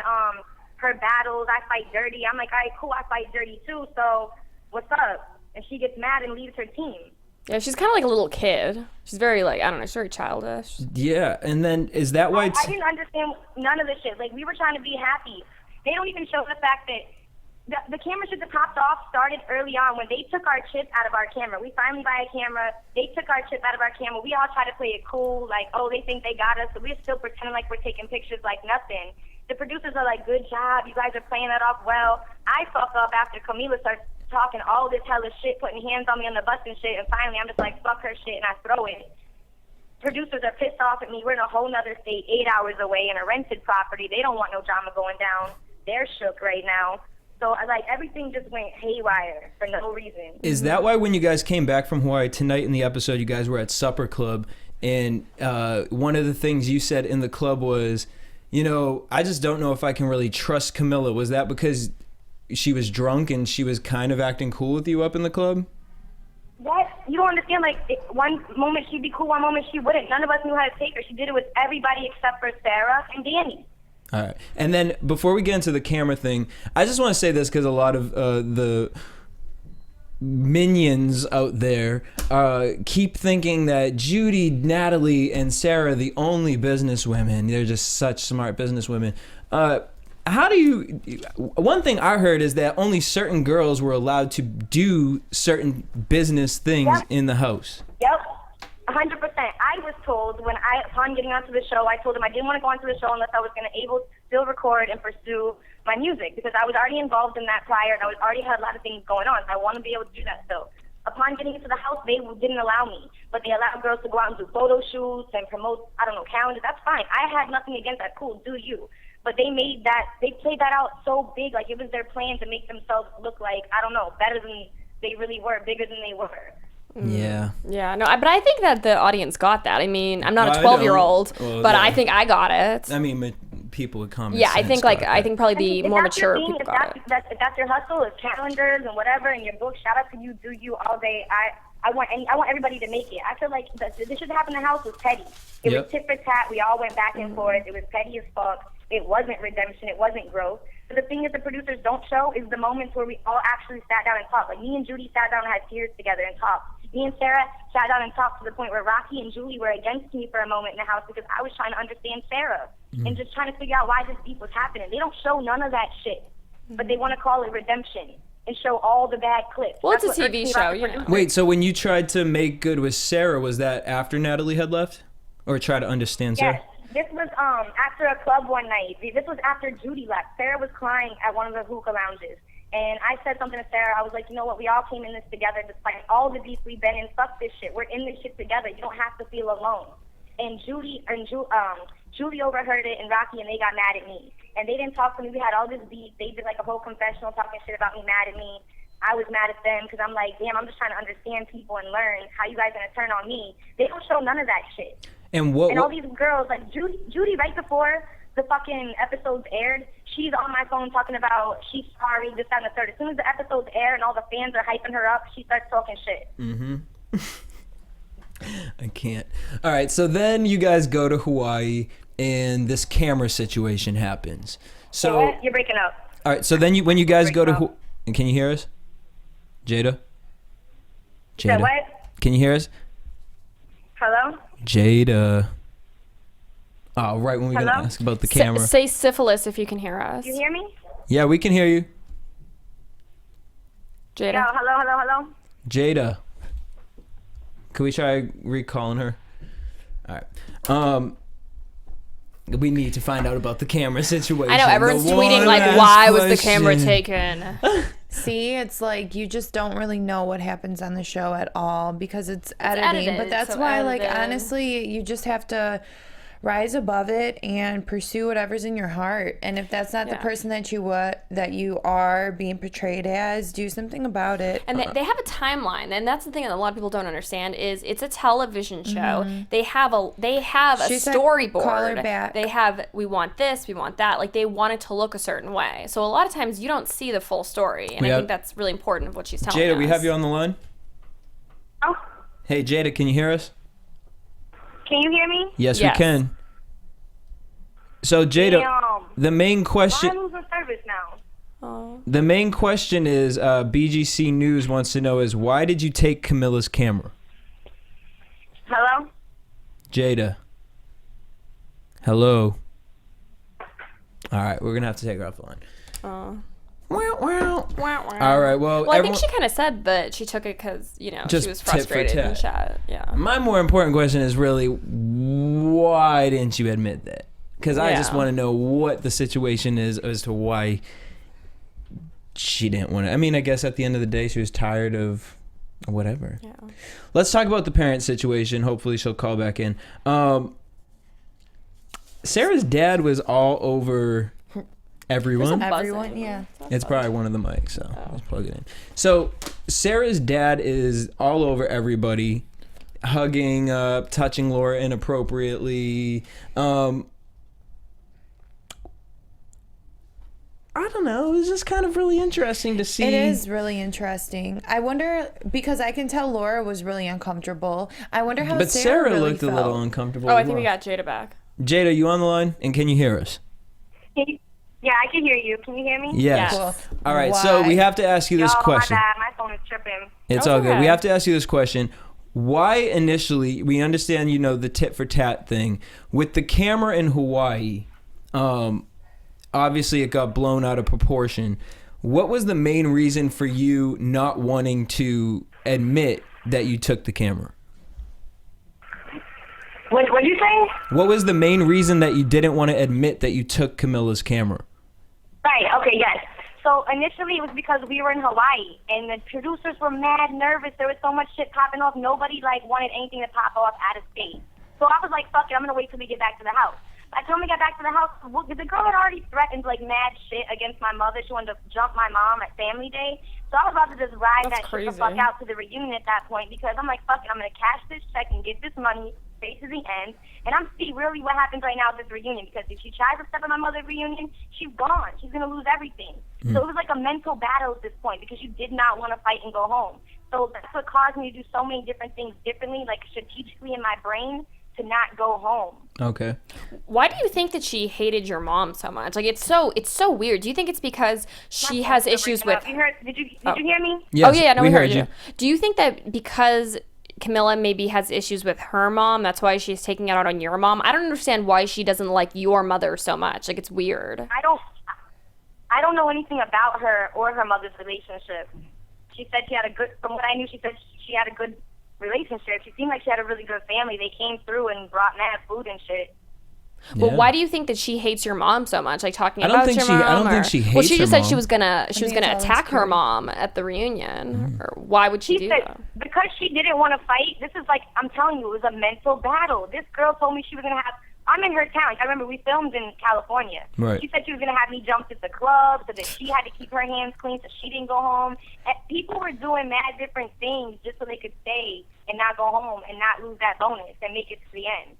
Speaker 5: her battles. I fight dirty. I'm like, all right, cool, I fight dirty too, so what's up? And she gets mad and leaves her team.
Speaker 3: Yeah, she's kind of like a little kid. She's very, like, I don't know, she's very childish.
Speaker 2: Yeah, and then is that why...
Speaker 5: I didn't understand none of this shit. Like, we were trying to be happy. They don't even show the fact that the camera should have popped off started early on when they took our chips out of our camera. We finally buy a camera. They took our chip out of our camera. We all try to play it cool, like, oh, they think they got us. So we're still pretending like we're taking pictures like nothing. The producers are like, good job. You guys are playing that off well. I fuck up after Camila starts talking all this hella shit, putting hands on me on the bus and shit. And finally, I'm just like, fuck her shit, and I throw it. Producers are pissed off at me. We're in a whole nother state, 8 hours away in a rented property. They don't want no drama going down. They're shook right now. So, like, everything just went haywire for no reason.
Speaker 2: Is that why when you guys came back from Hawaii tonight in the episode, you guys were at Supper Club, and one of the things you said in the club was, you know, I just don't know if I can really trust Camila. Was that because she was drunk and she was kind of acting cool with you up in the club?
Speaker 5: What? You don't understand, like, one moment she'd be cool, one moment she wouldn't. None of us knew how to take her. She did it with everybody except for Sarah and Danny.
Speaker 2: All right. And then before we get into the camera thing, I just want to say this because a lot of the minions out there keep thinking that Judy, Natalie, and Sarah are the only businesswomen. They're just such smart businesswomen. How do you... One thing I heard is that only certain girls were allowed to do certain business things in the house.
Speaker 5: Yep. 100%. I was told upon getting onto the show, I told them I didn't want to go onto the show unless I was going to able to still record and pursue my music, because I was already involved in that prior and I already had a lot of things going on. So I want to be able to do that still. Upon getting into the house, they didn't allow me, but they allowed girls to go out and do photo shoots and promote, I don't know, calendars. That's fine. I had nothing against that. Cool, do you. But they played that out so big, like it was their plan to make themselves look like, I don't know, better than they really were, bigger than they were.
Speaker 2: Yeah.
Speaker 3: Yeah, no, but I think that the audience got that. I mean, I'm not a 12-year-old, but I think I got it.
Speaker 2: I mean, people with common
Speaker 3: sense.
Speaker 2: Yeah,
Speaker 3: I think probably the more mature people got it.
Speaker 5: If that's your hustle, it's calendars and whatever, and your book, shout out to you, do you all day. I want everybody to make it. I feel like the shit that happened in the house was petty. It was tit for tat. We all went back and forth. It was petty as fuck. It wasn't redemption. It wasn't growth. But the thing that the producers don't show is the moments where we all actually sat down and talked. Like me and Judy sat down and had tears together and talked. Me and Sarah sat down and talked to the point where Rocky and Julie were against me for a moment in the house because I was trying to understand Sarah and just trying to figure out why this beef was happening. They don't show none of that shit, but they want to call it redemption and show all the bad clips.
Speaker 3: Well, it's a TV show, you know.
Speaker 2: Wait, so when you tried to make good with Sarah, was that after Natalie had left? Or try to understand Sarah?
Speaker 5: Yes. This was after a club one night. This was after Judy left. Sarah was crying at one of the hookah lounges. And I said something to Sarah. I was like, you know what? We all came in this together despite all the beef we've been in. Fuck this shit. We're in this shit together. You don't have to feel alone. And Julie overheard it, and Rocky, and they got mad at me. And they didn't talk to me. We had all this beef. They did like a whole confessional talking shit about me, mad at me. I was mad at them because I'm like, damn, I'm just trying to understand people and learn how you guys are going to turn on me. They don't show none of that shit. And all these girls, like Judy, right before the fucking episodes aired, she's on my phone talking about she's sorry, this, that, and the third. As soon as the episodes air and all the fans are hyping her up, she starts talking shit.
Speaker 2: Mm-hmm. I can't. All right, so then you guys go to Hawaii, and this camera situation happens. So
Speaker 5: yeah, you're breaking up.
Speaker 2: All right, so then when you guys go to can you hear us, Jada?
Speaker 5: What?
Speaker 2: Can you hear us?
Speaker 5: Hello?
Speaker 2: Jada. Oh, right when we got to ask about the camera.
Speaker 3: Say syphilis if you can hear us.
Speaker 5: You hear me?
Speaker 2: Yeah, we can hear you.
Speaker 3: Jada.
Speaker 5: Yo, hello?
Speaker 2: Jada. Can we try recalling her? All right. We need to find out about the camera situation.
Speaker 3: I know, everyone's tweeting like, why was the camera taken?
Speaker 4: See, it's like you just don't really know what happens on the show at all because it's editing. But that's why, like, honestly, you just have to rise above it and pursue whatever's in your heart. And if that's not the person that you are being portrayed as, do something about it.
Speaker 3: And they have a timeline, and that's the thing that a lot of people don't understand is it's a television show. They have a storyboard.
Speaker 4: Call her back.
Speaker 3: They have, we want this, we want that. Like, they want it to look a certain way. So a lot of times you don't see the full story, and I think that's really important of what she's telling us.
Speaker 2: Jada, we have you on the line.
Speaker 5: Oh.
Speaker 2: Hey, Jada, can you hear us?
Speaker 5: Can you hear me?
Speaker 2: Yes, we can. So, Jada, the main question...
Speaker 5: Why lose the service now?
Speaker 3: Oh.
Speaker 2: The main question is, BGC News wants to know is, why did you take Camilla's camera?
Speaker 5: Hello?
Speaker 2: Jada. Hello? All right, we're going to have to take her off the line. All right, well,
Speaker 3: I think she kind of said that she took it because, you know,
Speaker 2: Just
Speaker 3: she was
Speaker 2: tit for
Speaker 3: frustrated and
Speaker 2: tat.
Speaker 3: shit. Yeah.
Speaker 2: My more important question is really, why didn't you admit that? Because I just want to know what the situation is as to why she didn't want to. I mean, I guess at the end of the day, she was tired of whatever. Yeah. Let's talk about the parent situation. Hopefully she'll call back in. Sarah's dad was all over everyone.
Speaker 4: Everyone, yeah.
Speaker 2: It's probably one of the mics, so let's plug it in. So Sarah's dad is all over everybody, hugging up, touching Laura inappropriately. I don't know. It was just kind of really interesting to see.
Speaker 4: It is really interesting. I wonder, because I can tell Laura was really uncomfortable. I wonder how Sarah really
Speaker 2: looked
Speaker 4: felt.
Speaker 2: a little uncomfortable.
Speaker 3: Oh, I think we got Jada back.
Speaker 2: Jada, you on the line? And can you hear us?
Speaker 5: Yeah, I can hear you. Can you hear me?
Speaker 2: Yes.
Speaker 4: Cool.
Speaker 2: All right, so we have to ask you this question.
Speaker 5: My bad. My phone is tripping.
Speaker 2: It's all good. We have to ask you this question. Why initially, we understand, you know, the tit for tat thing. With the camera in Hawaii, obviously it got blown out of proportion. What was the main reason for you not wanting to admit that you took the camera?
Speaker 5: What did you say?
Speaker 2: What was the main reason that you didn't want to admit that you took Camilla's camera?
Speaker 5: Right, okay, yes. So initially it was because we were in Hawaii and the producers were mad nervous. There was so much shit popping off. Nobody wanted anything to pop off out of state. So I was like, fuck it, I'm gonna wait till we get back to the house. By the time we got back to the house, the girl had already threatened mad shit against my mother. She wanted to jump my mom at family day. So I was about to just ride that shit the fuck out to the reunion at that point because I'm like, fuck it, I'm gonna cash this check and get this money straight to the end. And I'm see really what happens right now at this reunion because if she tries to step on my mother's reunion, she's gone. She's gonna lose everything. So it was like a mental battle at this point because you did not want to fight and go home. So that's what caused me to do so many different things differently, strategically in my brain, to not go home.
Speaker 2: Okay.
Speaker 3: Why do you think that she hated your mom so much? It's so weird. Do you think it's because she has issues with...
Speaker 5: Did you hear me?
Speaker 2: Yes,
Speaker 3: oh, yeah, no, we heard you.
Speaker 2: you.
Speaker 3: Do you think that because Camilla maybe has issues with her mom, that's why she's taking it out on your mom? I don't understand why she doesn't like your mother so much. It's weird.
Speaker 5: I don't know anything about her or her mother's relationship. She said she had from what I knew, she said she had a good relationship. She seemed like she had a really good family. They came through and brought mad food and shit.
Speaker 3: Well, why do you think that she hates your mom so much? Talking
Speaker 2: I don't
Speaker 3: about
Speaker 2: think
Speaker 3: your
Speaker 2: she.
Speaker 3: mom.
Speaker 2: I don't think she hates.
Speaker 3: Well, she just
Speaker 2: her
Speaker 3: said
Speaker 2: mom.
Speaker 3: she was gonna attack her mom at the reunion. Or why would she do that?
Speaker 5: Because she didn't want to fight. This is I'm telling you, it was a mental battle. This girl told me she was gonna have. I'm in her town. I remember we filmed in California.
Speaker 2: Right.
Speaker 5: She said she was gonna have me jump at the club so that she had to keep her hands clean so she didn't go home. And people were doing mad different things just so they could stay and not go home and not lose that bonus and make it to the end.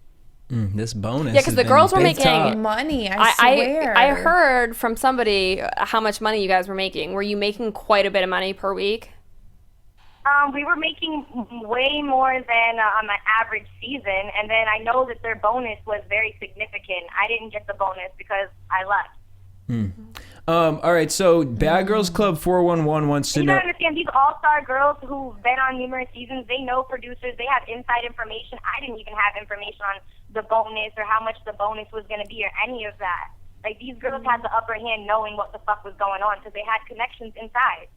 Speaker 2: This bonus.
Speaker 3: Yeah, because the girls were making
Speaker 4: money. I swear.
Speaker 3: I heard from somebody how much money you guys were making. Were you making quite a bit of money per week?
Speaker 5: We were making way more than on my average season, and then I know that their bonus was very significant. I didn't get the bonus because I left.
Speaker 2: All right, so Bad Girls Club 411 wants to
Speaker 5: you
Speaker 2: know.
Speaker 5: gotta understand, these all-star girls who've been on numerous seasons, they know producers, they have inside information. I didn't even have information on the bonus or how much the bonus was going to be or any of that. These girls had the upper hand knowing what the fuck was going on because they had connections inside.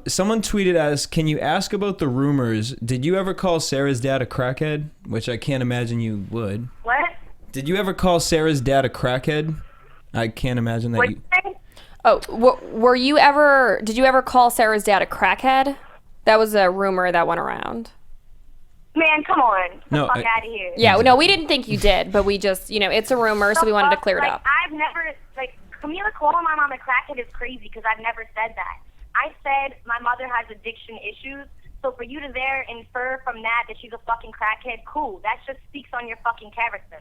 Speaker 2: Someone tweeted us, can you ask about the rumors? Did you ever call Sarah's dad a crackhead? Which I can't imagine you would.
Speaker 5: What?
Speaker 2: Did you ever call Sarah's dad a crackhead? I can't imagine that you...
Speaker 3: Oh, did you ever call Sarah's dad a crackhead? That was a rumor that went around.
Speaker 5: Man, come on. Get the fuck out of here.
Speaker 3: Yeah, no, we didn't think you did, but we just, it's a rumor, so we wanted to clear it up.
Speaker 5: I've never, Camila calling my mom a crackhead is crazy because I've never said that. I said my mother has addiction issues, so for you to infer from that she's a fucking crackhead, cool. That just speaks on your fucking character.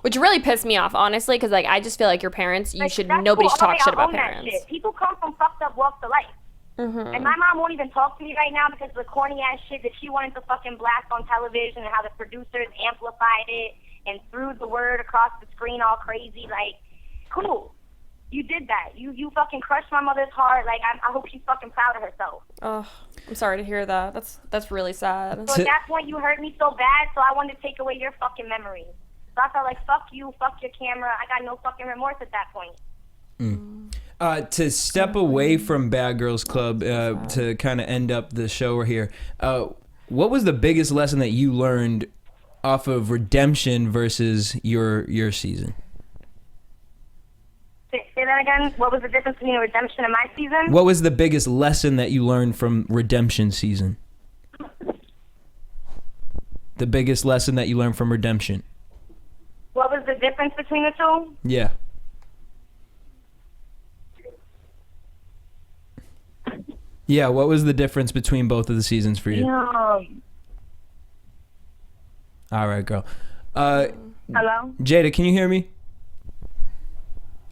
Speaker 3: Which really pissed me off, honestly, because I just feel like your parents, nobody should talk shit about parents.
Speaker 5: Shit. People come from fucked up walks of life. And my mom won't even talk to me right now because of the corny ass shit that she wanted to fucking blast on television and how the producers amplified it and threw the word across the screen all crazy. Cool. You did that. You fucking crushed my mother's heart. I hope she's fucking proud of herself.
Speaker 3: Oh, I'm sorry to hear that. That's really sad.
Speaker 5: So at that point, you hurt me so bad, so I wanted to take away your fucking memories. So I felt like, fuck you, fuck your camera. I got no fucking remorse at that point.
Speaker 2: To step away from Bad Girls Club, to kind of end up the show here, what was the biggest lesson that you learned off of Redemption versus your season?
Speaker 5: Say that again. What was the difference between Redemption and my season?
Speaker 2: What was the biggest lesson that you learned from Redemption season? The biggest lesson that you learned from Redemption.
Speaker 5: What was the difference between the two?
Speaker 2: Yeah. Yeah, what was the difference between both of the seasons for you?
Speaker 5: No.
Speaker 2: All right, girl.
Speaker 5: Hello?
Speaker 2: Jada, can you hear me?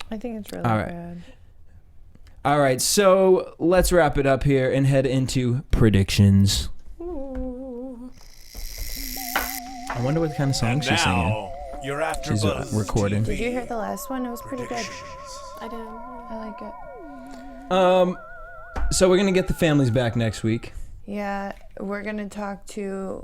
Speaker 4: I think it's really
Speaker 2: All right.
Speaker 4: bad.
Speaker 2: All right, so let's wrap it up here and head into predictions. I wonder what kind of song she's singing.
Speaker 1: Now, your
Speaker 2: She's
Speaker 1: AFTERBUZZ
Speaker 2: recording.
Speaker 4: Did you hear the last one? It was pretty good.
Speaker 3: I do.
Speaker 4: I like it.
Speaker 2: So we're gonna get the families back next week.
Speaker 4: Yeah, we're gonna talk to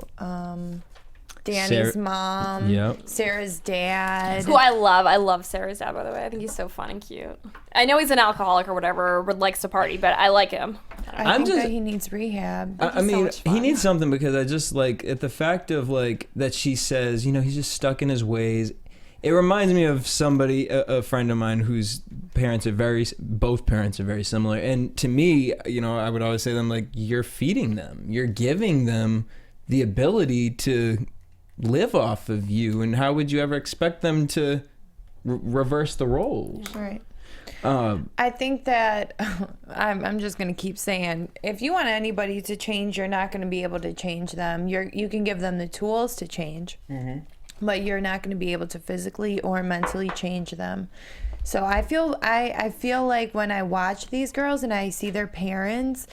Speaker 4: Danny's mom,
Speaker 2: Yep.
Speaker 4: Sarah's dad.
Speaker 3: Who I love. I love Sarah's dad, by the way. I think he's so fun and cute. I know he's an alcoholic or whatever, or likes to party, but I like him.
Speaker 4: I think that he needs rehab.
Speaker 2: I mean, he needs something because I just like at the fact of like that she says, you know, he's just stuck in his ways. It reminds me of somebody, a friend of mine whose both parents are very similar. And to me, you know, I would always say to them, like, you're feeding them. You're giving them the ability to live off of you. And how would you ever expect them to reverse the roles?
Speaker 4: Right. I think that I'm just gonna keep saying, if you want anybody to change, you're not gonna be able to change them. You can give them the tools to change, but you're not gonna be able to physically or mentally change them. So I feel like when I watch these girls and I see their parents,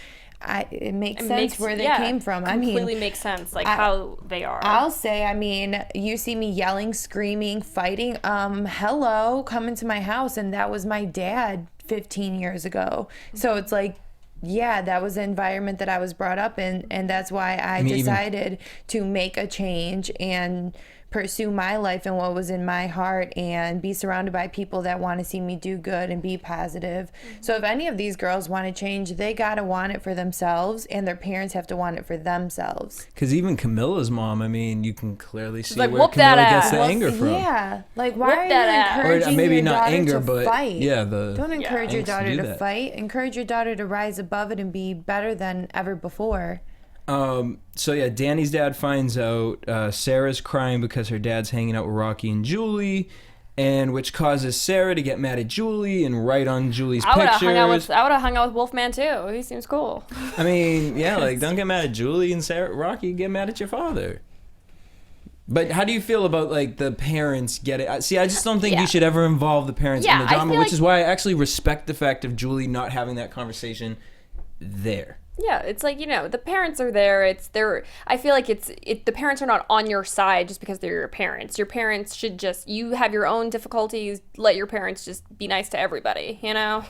Speaker 4: it makes sense where they came from.
Speaker 3: Completely makes sense, like how they are.
Speaker 4: I'll say, I mean, you see me yelling, screaming, fighting. Hello, come into my house, and that was my dad 15 years ago. So it's like, yeah, that was the environment that I was brought up in, and that's why I decided to make a change and pursue my life and what was in my heart and be surrounded by people that want to see me do good and be positive. So if any of these girls want to change, they gotta want it for themselves, and their parents have to want it for themselves.
Speaker 2: Because even Camilla's mom, I mean, you can clearly see
Speaker 3: like,
Speaker 2: where
Speaker 3: whoop that
Speaker 2: Camilla gets
Speaker 3: ass.
Speaker 2: the anger from.
Speaker 4: Yeah, like
Speaker 3: Whoop
Speaker 4: why are
Speaker 3: that
Speaker 4: you
Speaker 3: ass.
Speaker 4: encouraging
Speaker 2: Or maybe
Speaker 4: your
Speaker 2: not
Speaker 4: daughter
Speaker 2: anger,
Speaker 4: to
Speaker 2: but
Speaker 4: fight?
Speaker 2: yeah,
Speaker 4: Don't encourage your
Speaker 2: angst
Speaker 4: daughter
Speaker 2: do
Speaker 4: to
Speaker 2: that.
Speaker 4: fight. Encourage your daughter to rise above it and be better than ever before.
Speaker 2: So yeah, Danny's dad finds out Sarah's crying because her dad's hanging out with Rocky and Julie, and which causes Sarah to get mad at Julie and write on Julie's
Speaker 3: I would
Speaker 2: pictures.
Speaker 3: have hung out with Wolfman too. He seems cool.
Speaker 2: I mean, yeah, like don't get mad at Julie and Sarah. Rocky, get mad at your father. But how do you feel about like the parents get it? See, I just don't think you should ever involve the parents in the drama, which is why I actually respect the fact of Julie not having that conversation there.
Speaker 3: Yeah, it's like, you know, the parents are there. I feel like the parents are not on your side just because they're your parents. Your parents should you have your own difficulties. Let your parents just be nice to everybody, you know?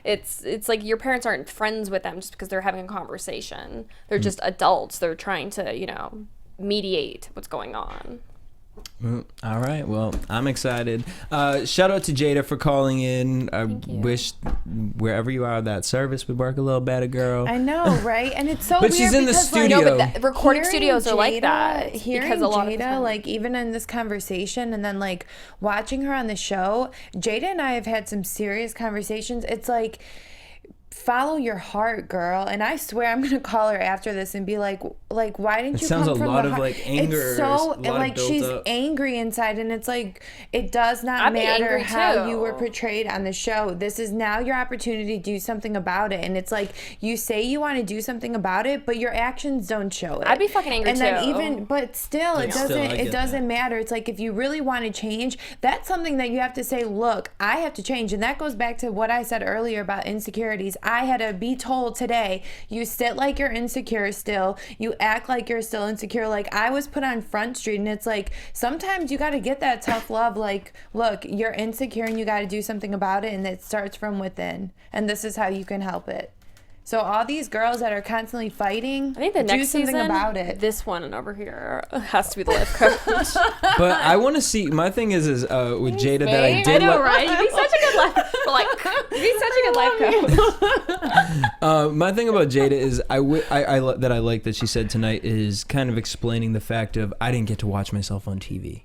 Speaker 3: It's like your parents aren't friends with them just because they're having a conversation. They're just adults. They're trying to, you know, mediate what's going on.
Speaker 2: All right, well, I'm excited. Shout out to Jada for calling in. I wish wherever you are, that service would work a little better, girl.
Speaker 4: I know, right? And it's so
Speaker 2: But
Speaker 4: weird
Speaker 2: she's in the
Speaker 4: because,
Speaker 2: studio.
Speaker 3: No, but recording
Speaker 4: hearing
Speaker 3: studios are like
Speaker 4: Jada-
Speaker 3: that.
Speaker 4: Hearing
Speaker 3: Because a lot of the
Speaker 4: Jada,
Speaker 3: time.
Speaker 4: like even in this conversation, and then like watching her on the show, Jada and I have had some serious conversations. It's like, follow your heart, girl. And I swear I'm gonna call her after this and be like why didn't
Speaker 2: It
Speaker 4: you
Speaker 2: sounds
Speaker 4: come
Speaker 2: a
Speaker 4: from
Speaker 2: lot
Speaker 4: the
Speaker 2: of,
Speaker 4: heart?
Speaker 2: like, anger,
Speaker 4: It's so
Speaker 2: a lot of
Speaker 4: like
Speaker 2: built
Speaker 4: she's
Speaker 2: up.
Speaker 4: angry inside, and it's like it does not
Speaker 3: I'd be
Speaker 4: matter
Speaker 3: angry,
Speaker 4: how
Speaker 3: too.
Speaker 4: you were portrayed on the show. This is now your opportunity to do something about it. And it's like you say you want to do something about it, but your actions don't show it.
Speaker 3: I'd be fucking angry,
Speaker 4: and then
Speaker 3: too.
Speaker 4: even but still it
Speaker 2: Still,
Speaker 4: doesn't
Speaker 2: I get that.
Speaker 4: matter. It's like if you really want to change, that's something that you have to say, look, I have to change. And that goes back to what I said earlier about insecurities. I had to be told today, you sit like you're insecure still, you act like you're still insecure. Like I was put on Front Street, and it's like sometimes you got to get that tough love, like, look, you're insecure and you got to do something about it, and it starts from within, and this is how you can help it. So all these girls that are constantly fighting,
Speaker 3: I think the
Speaker 4: do
Speaker 3: next
Speaker 4: something
Speaker 3: season,
Speaker 4: about it.
Speaker 3: this one over here has to be the life coach.
Speaker 2: But I want to see. My thing is with Jada that I
Speaker 3: I
Speaker 2: did.
Speaker 3: know, right? You'd be such a good life. Like, you'd be such a good life coach.
Speaker 2: My thing about Jada is that I like that she said tonight is kind of explaining the fact of I didn't get to watch myself on TV.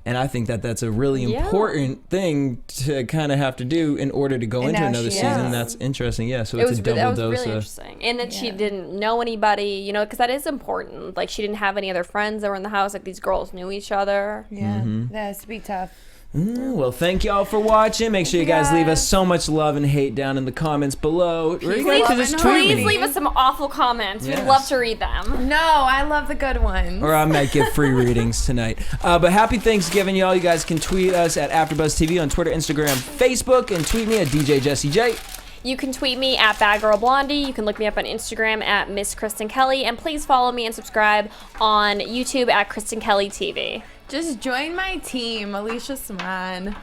Speaker 2: And I think that that's a really important thing to kind of have to do in order to go into another season. That's interesting. Yeah, so it's a double dose.
Speaker 3: Really interesting. And that she didn't know anybody, you know, because that is important. Like, she didn't have any other friends that were in the house. Like, these girls knew each other.
Speaker 4: Yeah, that has to be tough.
Speaker 2: Well, thank y'all for watching. Make sure you guys leave us so much love and hate down in the comments below.
Speaker 3: Please leave us some awful comments.
Speaker 2: Yes.
Speaker 3: We'd love to read them.
Speaker 4: No, I love the good ones.
Speaker 2: Or I might give free readings tonight. But happy Thanksgiving, y'all. You guys can tweet us at AfterBuzz TV on Twitter, Instagram, Facebook, and tweet me at DJ Jesse J.
Speaker 3: You can tweet me at Bad Girl Blondie. You can look me up on Instagram at Miss Kristen Kelly. And please follow me and subscribe on YouTube at Kristen Kelly TV.
Speaker 4: Just join my team, Alicia, Samaan.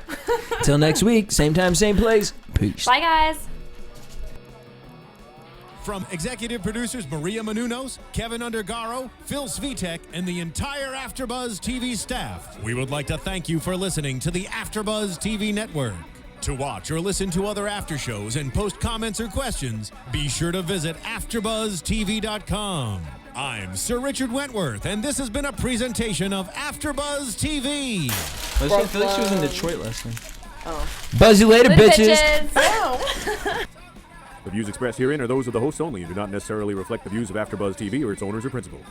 Speaker 2: Till next week, same time, same place. Peace.
Speaker 3: Bye, guys.
Speaker 1: From executive producers Maria Menounos, Kevin Undergaro, Phil Svitek, and the entire AfterBuzz TV staff, we would like to thank you for listening to the AfterBuzz TV network. To watch or listen to other after shows and post comments or questions, be sure to visit AfterBuzzTV.com. I'm Sir Richard Wentworth, and this has been a presentation of AfterBuzz TV.
Speaker 2: I feel like she was in Detroit last night. Oh. Buzz you later, bitches.
Speaker 6: The views expressed herein are those of the hosts only and do not necessarily reflect the views of AfterBuzz TV or its owners or principals.